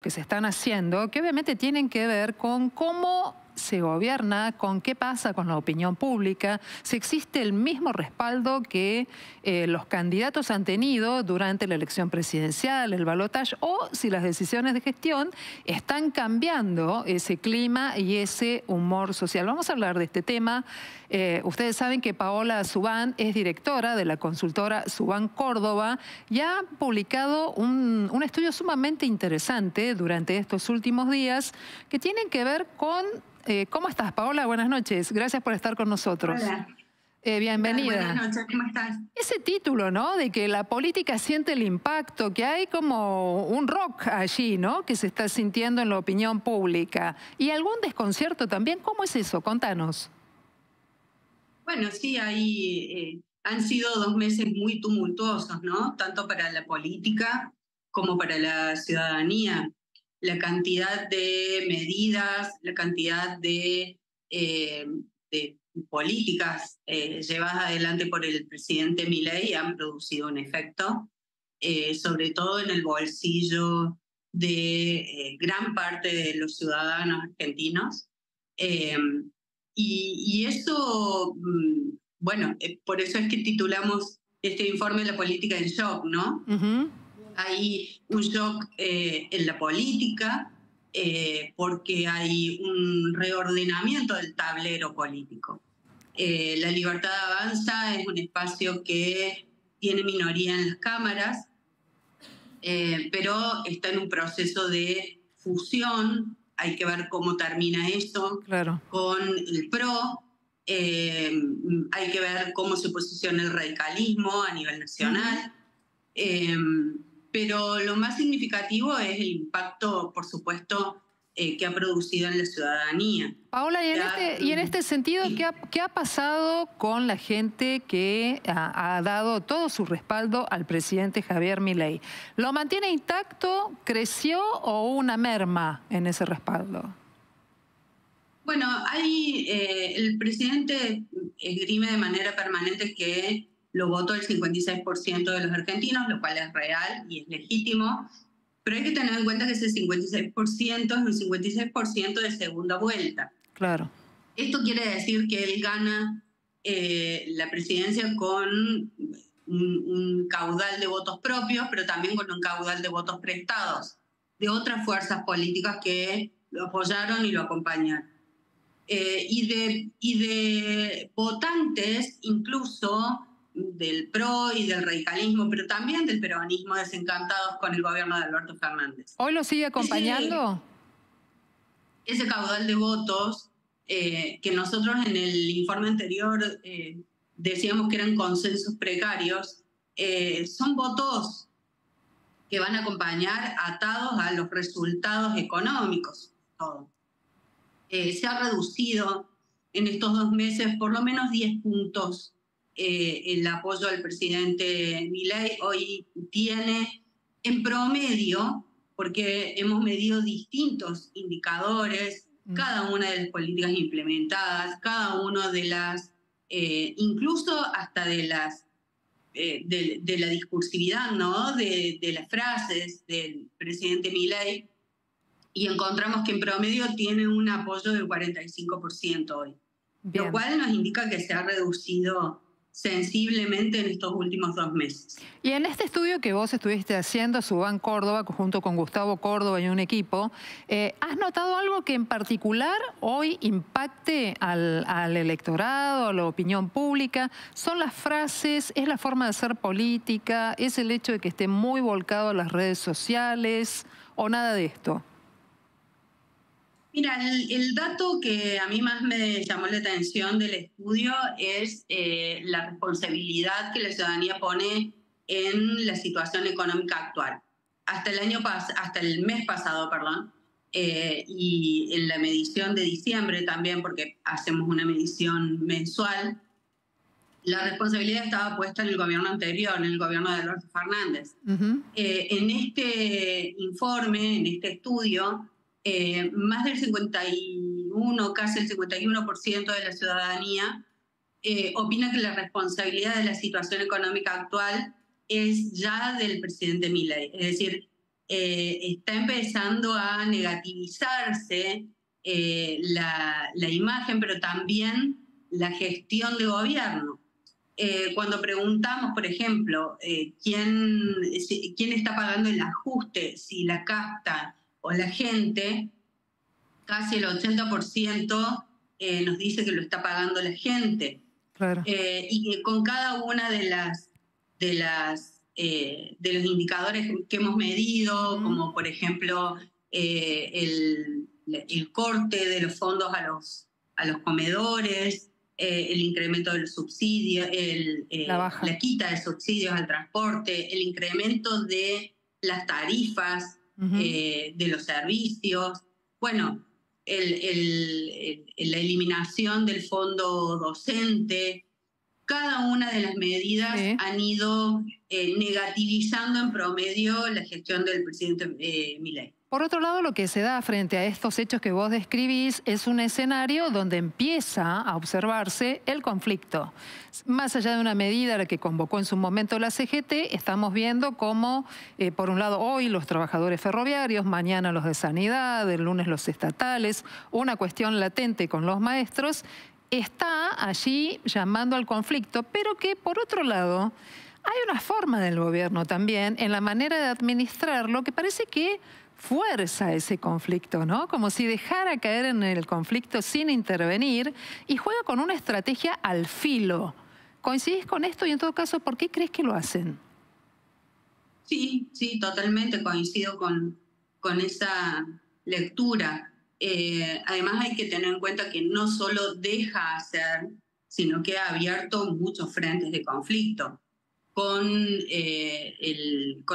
que se están haciendo, que obviamente tienen que ver con cómo se gobierna, con qué pasa con la opinión pública, si existe el mismo respaldo que los candidatos han tenido durante la elección presidencial, el balotaje, o si las decisiones de gestión están cambiando ese clima y ese humor social. Vamos a hablar de este tema. Ustedes saben que Paola Subán es directora de la consultora Subán Córdoba y ha publicado un estudio sumamente interesante durante estos últimos días que tienen que ver con... ¿Cómo estás, Paola? Buenas noches. Gracias por estar con nosotros. Hola. Bienvenida. Buenas noches, ¿cómo estás? Ese título, ¿no? De que la política siente el impacto, que hay como un rock allí, ¿no? Que se está sintiendo en la opinión pública. Y algún desconcierto también. ¿Cómo es eso? Contanos. Bueno, sí, han sido 2 meses muy tumultuosos, ¿no? Tanto para la política como para la ciudadanía. La cantidad de medidas, la cantidad de políticas llevadas adelante por el presidente Milei han producido un efecto, sobre todo en el bolsillo de gran parte de los ciudadanos argentinos. Y eso, bueno, por eso es que titulamos este informe La política en shock, ¿no? Hay un shock en la política porque hay un reordenamiento del tablero político. La Libertad Avanza es un espacio que tiene minoría en las cámaras, pero está en un proceso de fusión. Hay que ver cómo termina eso con el PRO. Hay que ver cómo se posiciona el radicalismo a nivel nacional. Pero lo más significativo es el impacto, por supuesto, que ha producido en la ciudadanía. Paola, y en este sentido, ¿qué ha pasado con la gente que ha dado todo su respaldo al presidente Javier Milei? ¿Lo mantiene intacto, creció o una merma en ese respaldo? Bueno, el presidente esgrime de manera permanente que lo votó el 56% de los argentinos, lo cual es real y es legítimo, pero hay que tener en cuenta que ese 56% es un 56% de segunda vuelta. Claro. Esto quiere decir que él gana la presidencia con un caudal de votos propios, pero también con un caudal de votos prestados de otras fuerzas políticas que lo apoyaron y lo acompañaron. Y de votantes, incluso del PRO y del radicalismo, pero también del peronismo, desencantados con el gobierno de Alberto Fernández. ¿Hoy lo sigue acompañando? Ese caudal de votos, que nosotros en el informe anterior decíamos que eran consensos precarios, son votos que van a acompañar atados a los resultados económicos. Todo. Se ha reducido en estos 2 meses por lo menos 10 puntos el apoyo al presidente Milei. Hoy tiene en promedio, porque hemos medido distintos indicadores, cada una de las políticas implementadas, cada una de las, incluso hasta de las de la discursividad, ¿no? de las frases del presidente Milei, y encontramos que en promedio tiene un apoyo del 45% hoy. Bien. Lo cual nos indica que se ha reducido sensiblemente en estos últimos 2 meses. Y en este estudio que vos estuviste haciendo, Subán Córdoba, junto con Gustavo Córdoba y un equipo, ¿has notado algo que en particular hoy impacte al electorado, a la opinión pública? ¿Son las frases? ¿Es la forma de hacer política? ¿Es el hecho de que esté muy volcado a las redes sociales? ¿O nada de esto? Mira, el dato que a mí más me llamó la atención del estudio es la responsabilidad que la ciudadanía pone en la situación económica actual. Hasta el mes pasado, y en la medición de diciembre también, porque hacemos una medición mensual, la responsabilidad estaba puesta en el gobierno anterior, en el gobierno de Alberto Fernández. En este informe, en este estudio, más del 51, casi el 51% de la ciudadanía opina que la responsabilidad de la situación económica actual es ya del presidente Milei. Es decir, está empezando a negativizarse la imagen, pero también la gestión de gobierno. Cuando preguntamos, por ejemplo, ¿quién está pagando el ajuste, si la casta o la gente? Casi el 80% nos dice que lo está pagando la gente. Claro. Y que con cada una de los indicadores que hemos medido, como por ejemplo el corte de los fondos a los comedores, el incremento del subsidio, la quita de subsidios al transporte, el incremento de las tarifas de los servicios, bueno, la eliminación del fondo docente. Cada una de las medidas han ido negativizando en promedio la gestión del presidente Milei. Por otro lado, lo que se da frente a estos hechos que vos describís es un escenario donde empieza a observarse el conflicto. Más allá de una medida que convocó en su momento la CGT, estamos viendo cómo, por un lado, hoy los trabajadores ferroviarios, mañana los de sanidad, el lunes los estatales, una cuestión latente con los maestros, está allí llamando al conflicto, pero que, por otro lado, hay una forma del gobierno también en la manera de administrarlo que parece que fuerza ese conflicto, ¿no? Como si dejara caer en el conflicto sin intervenir y juega con una estrategia al filo. ¿Coincidís con esto? Y en todo caso, ¿por qué crees que lo hacen? Sí, totalmente coincido con esa lectura. Además hay que tener en cuenta que no solo deja hacer, sino que ha abierto muchos frentes de conflicto con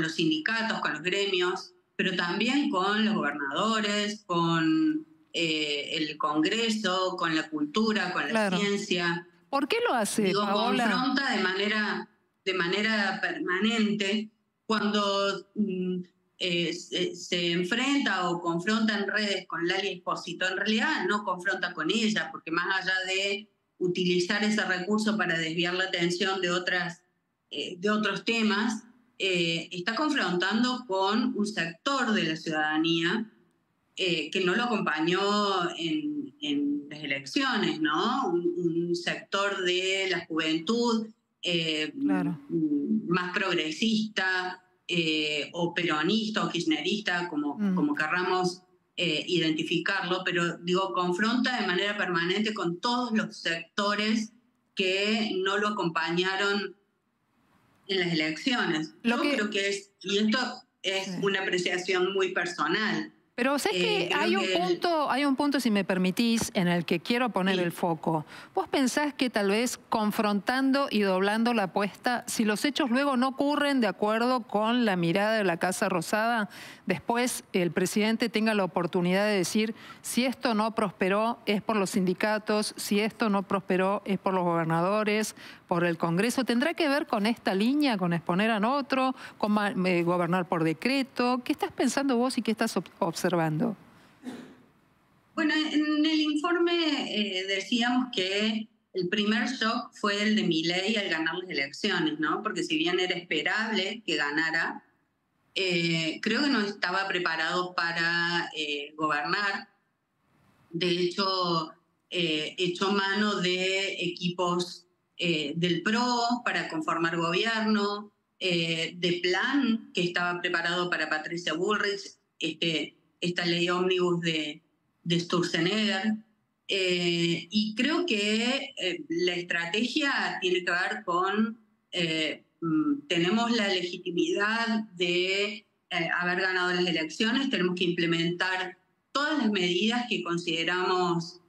los sindicatos, con los gremios, pero también con los gobernadores, con el Congreso, con la cultura, con la ciencia. ¿Por qué lo hace, Paola? Confronta de manera permanente cuando se enfrenta o confronta en redes con Lali Espósito. En realidad no confronta con ella, porque más allá de utilizar ese recurso para desviar la atención de otros temas, está confrontando con un sector de la ciudadanía que no lo acompañó en las elecciones, ¿no? Un sector de la juventud más progresista o peronista o kirchnerista, como querramos identificarlo, pero digo, confronta de manera permanente con todos los sectores que no lo acompañaun en las elecciones. Yo creo que y esto es una apreciación muy personal. Pero sé que hay un punto, si me permitís, en el que quiero poner el foco. ¿Vos pensás que tal vez confrontando y doblando la apuesta, si los hechos luego no ocurren de acuerdo con la mirada de la Casa Rosada, después el presidente tenga la oportunidad de decir si esto no prosperó es por los sindicatos, si esto no prosperó es por los gobernadores, por el Congreso? ¿Tendrá que ver con esta línea, con exponer a otro, con gobernar por decreto? ¿Qué estás pensando vos y qué estás observando? Bueno, en el informe decíamos que el primer shock fue el de Milei al ganar las elecciones, ¿no? Porque si bien era esperable que ganara, creo que no estaba preparado para gobernar. De hecho, echó mano de equipos del PRO para conformar gobierno, de plan que estaba preparado para Patricia Bullrich, esta ley ómnibus de Sturzenegger. Y creo que la estrategia tiene que ver con tenemos la legitimidad de haber ganado las elecciones, tenemos que implementar todas las medidas que consideramos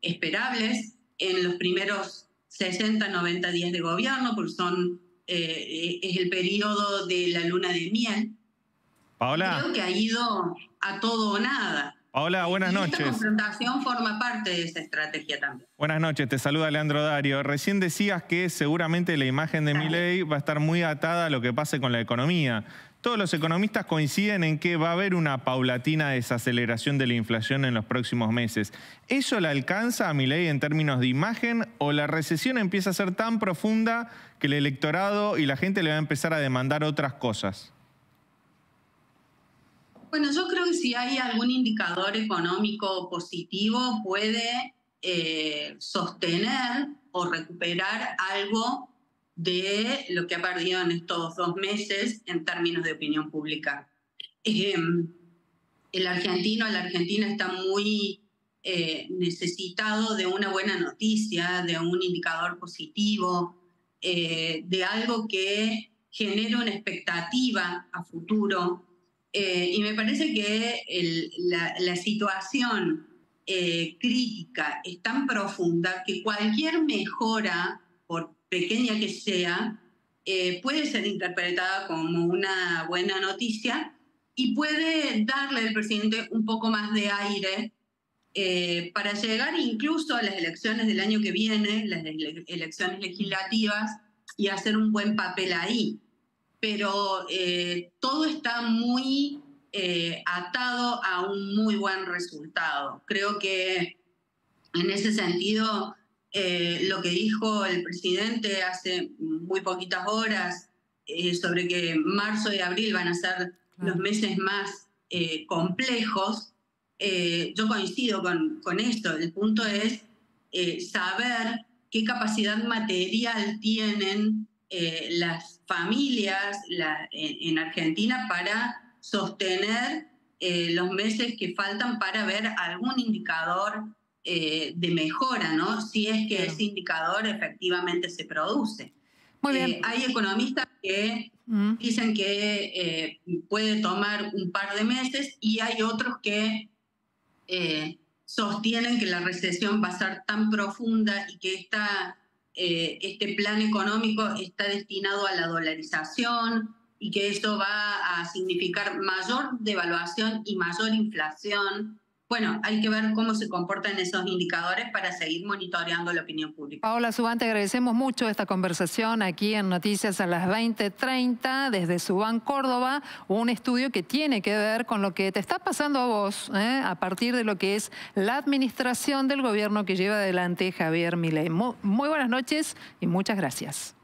esperables en los primeros 60, 90 días de gobierno, porque es el periodo de la luna de miel. Paola. Creo que ha ido a todo o nada. Paola, buenas noches. Esta confrontación forma parte de esa estrategia también. Buenas noches, te saluda Leandro Dario. Recién decías que seguramente la imagen de Milei va a estar muy atada a lo que pase con la economía. Todos los economistas coinciden en que va a haber una paulatina desaceleración de la inflación en los próximos meses. ¿Eso le alcanza a Milei en términos de imagen o la recesión empieza a ser tan profunda que el electorado y la gente le va a empezar a demandar otras cosas? Bueno, yo creo que si hay algún indicador económico positivo puede sostener o recuperar algo de lo que ha perdido en estos 2 meses en términos de opinión pública. El argentino, la Argentina está muy necesitado de una buena noticia, de un indicador positivo, de algo que genere una expectativa a futuro. Y me parece que la situación crítica es tan profunda que cualquier mejora, por pequeña que sea, puede ser interpretada como una buena noticia y puede darle al presidente un poco más de aire para llegar incluso a las elecciones del año que viene, las elecciones legislativas, y hacer un buen papel ahí. Pero todo está muy atado a un muy buen resultado. Creo que en ese sentido, lo que dijo el presidente hace muy poquitas horas sobre que marzo y abril van a ser los meses más complejos, yo coincido con esto. El punto es saber qué capacidad material tienen las familias en Argentina para sostener los meses que faltan para ver algún indicador de mejora, ¿no? Si es que ese indicador efectivamente se produce. Muy bien. Hay economistas que dicen que puede tomar un par de meses y hay otros que sostienen que la recesión va a ser tan profunda y que este plan económico está destinado a la dolarización y que eso va a significar mayor devaluación y mayor inflación. Bueno, hay que ver cómo se comportan esos indicadores para seguir monitoreando la opinión pública. Paola Subán, te agradecemos mucho esta conversación aquí en Noticias a las 20:30 desde Subán, Córdoba, un estudio que tiene que ver con lo que te está pasando a vos, a partir de lo que es la administración del gobierno que lleva adelante Javier Milei. Muy buenas noches y muchas gracias.